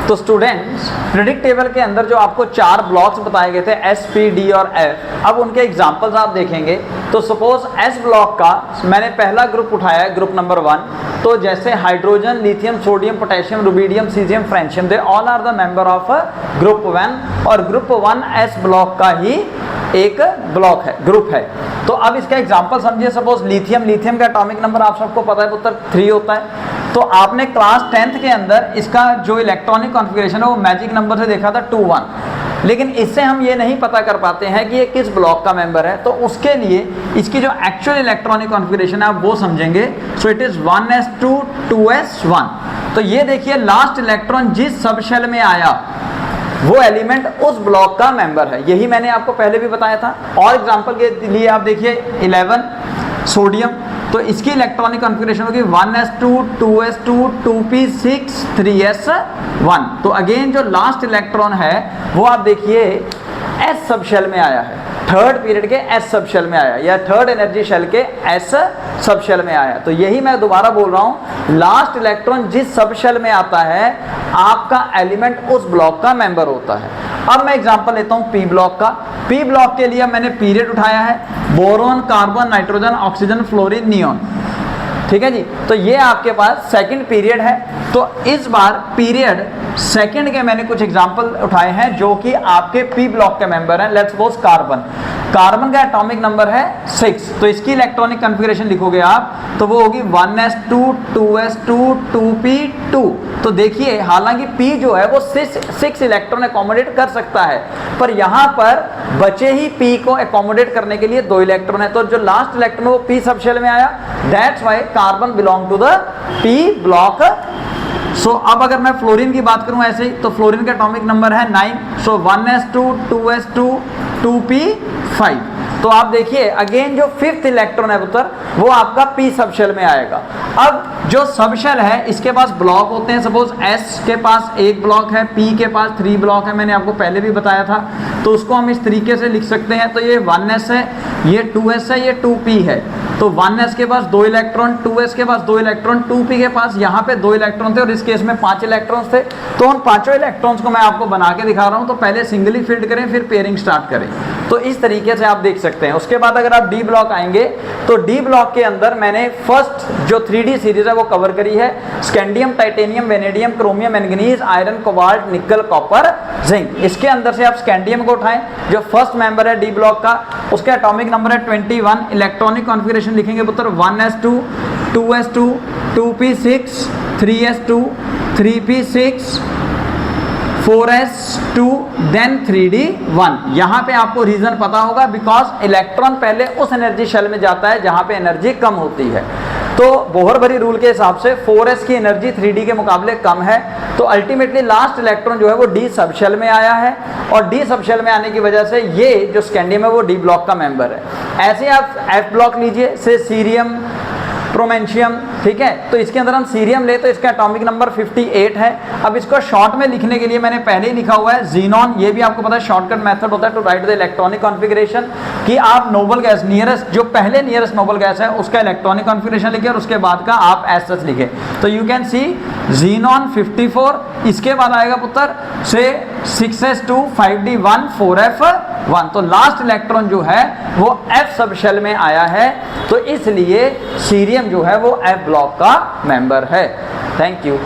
तो students periodic table के अंदर जो आपको 4 ब्लॉक्स बताए गए थे एस, पी, डी और एफ, अब उनके एग्जांपल्स आप देखेंगे तो सपोज एस ब्लॉक का मैंने पहला ग्रुप उठाया है, ग्रुप नंबर 1, तो जैसे hydrogen, lithium, sodium, potassium, rubidium, caesium, francium, they all are the member of group 1 और ग्रुप 1 एस ब्लॉक का ही एक ब्लॉक है, ग्रुप है। तो अब इसका एग्जांपल समझिए, सपोज लिथियम का एटॉमिक नंबर आप सबको पता है पुत्र 3 होता है। तो आपने क्लास 10th के अंदर इसका जो इलेक्ट्रॉनिक कॉन्फ़िगरेशन है वो मैजिक नंबर से देखा था 21, लेकिन इससे हम ये नहीं पता कर पाते हैं कि ये किस ब्लॉक का मेंबर है। तो उसके लिए इसकी जो एक्चुअल इलेक्ट्रॉनिक कॉन्फ़िगरेशन है आप वो समझेंगे। So it is 1s2 2s1। तो ये देखिए लास्ट इलेक्ट्रॉन जिस सब शेल में आया वो एलिमेंट उस ब्लॉक का मेंबर है, यही मैंने आपको पहले भी बताया था। और एग्जांपल के लिए आप देखिए 11 सोडियम, तो इसकी इलेक्ट्रॉनिक कॉन्फ़िगरेशन होगी 1s2 2s2 2p6 3s1। तो अगेन जो लास्ट इलेक्ट्रॉन है वो आप देखिए एस सब शेल में आया है, थर्ड पीरियड के एस सब शेल में आया या थर्ड एनर्जी शेल के एस सब शेल में आया। तो यही मैं दोबारा बोल रहा हूँ, लास्ट इलेक्ट्रॉन जिस सब शेल में आता है आपका एलिमेंट उस ब्लॉक का मेंबर होता है। अब मैं एग्जांपल लेता हूँ पी ब्लॉक का। पी ब्लॉक के लिए मैंने पीरियड उठाया है boron, carbon, nitrogen, oxygen, fluorine, neon, ठीक है जी। तो ये आपके पास सेकंड पीरियड है। तो इस बार पीरियड सेकंड के मैंने कुछ एग्जांपल उठाए हैं जो कि आपके पी ब्लॉक के मेंबर हैं। लेट्स सपोज कार्बन, कार्बन का एटॉमिक नंबर है 6, तो इसकी इलेक्ट्रॉनिक कॉन्फ़िगरेशन लिखोगे आप तो वो होगी 1s2 2s2 2p2। तो देखिए हालांकि p जो है वो 6 इलेक्ट्रॉन अकोमोडेट कर सकता है, पर यहाँ पर बचे ही p को अकोमोडेट करने के लिए 2 इलेक्ट्रॉन है। तो जो लास्ट इलेक्ट्रॉन वो p सब शेल में आया, that's why carbon belong to the p block. So अब अगर मैं फ्लोरीन की बात करूं ऐसे ही, तो फ्लोरीन का एटॉमिक नंबर है 9, सो 1s2 2s2 2p5। तो आप देखिए अगेन जो 5th इलेक्ट्रॉन है पुत्र वो आपका p सब शेल में आएगा। अब जो सब शेल है इसके पास ब्लॉक होते हैं, सपोज s के पास 1 ब्लॉक है, p के पास 3 ब्लॉक है, मैंने आपको पहले भी बताया था। तो उसको हम इस तरीके से लिख सकते हैं, तो ये 1s है, ये 2s है, ये 2p है। तो 1s के पास 2 इलेक्ट्रॉन, 2s के पास 2 इलेक्ट्रॉन, 2p के पास यहाँ पे 2 इलेक्ट्रॉन थे और इस केस में 5 इलेक्ट्रॉन्स थे। तो उन 5 इलेक्ट्रॉन्स को मैं आपको बना के दिखा रहा हूँ। तो पहले सिंगली फिल्ड करें फिर पेयरिंग स्टार्ट करें, तो इस तरीके से आप देख सकते हैं। उसके बाद अगर आप डी ब्लॉक आएंगे तो डी ब्लॉक के अंदर मैंने फर्स्ट जो 3D सीरीज है वो कवर करी है, scandium, titanium, vanadium, chromium, manganese, iron, cobalt, निकल, कॉपर, जिंक। इसके अंदर से आप स्कैंडियम को उठाएं जो फर्स्ट मेंबर है डी ब्लॉक का, उसका एटॉमिक नंबर है 21। इलेक्ट्रॉनिक कॉन्फ़िगरेशन लिखेंगे पुत्र 1s2 2s2 2p6 3s2 3p6 4s2 then 3d1। यहाँ पे आपको रीजन पता होगा, बिकॉज इलेक्ट्रॉन पहले उस एनर्जी शेल में जाता है जहाँ पे एनर्जी कम होती है। तो बोहर भरी रूल के हिसाब से 4s की एनर्जी 3d के मुकाबले कम है। तो अल्टीमेटली लास्ट इलेक्ट्रॉन जो है वो डी सब शेल में आया है और डी सब शेल में आने की वजह से ये जो स्कैंडियम है वो डी ब्लॉक का मेंबर है। ऐसे आप एफ ब्लॉक लीजिए, से सीरियम, प्रोमेंशियम, ठीक है। तो इसके अंदर हम सीरियम ले तो इसका एटॉमिक नंबर 58 है। अब इसको शॉर्ट में लिखने के लिए मैंने पहले ही लिखा हुआ है जीनॉन। ये भी आपको पता है शॉर्टकट मेथड होता है to write the electronic configuration, कि आप नोबल गैस नियरेस्ट, जो पहले नियरेस्ट नोबल गैस है उसका इलेक्ट्रॉनिक कॉन्फ़िगरेशन लिखे और उसके बाद का आप एस लिखे। तो यू कैन सी जीनॉन 54। इसके बाद आएगा पुत्र से 6s2 5d1 4f1। तो लास्ट इलेक्ट्रॉन जो है वो f सब शेल में आया है, तो इसलिए सीरियम जो है वो f ब्लॉक का मेंबर है। Thank you.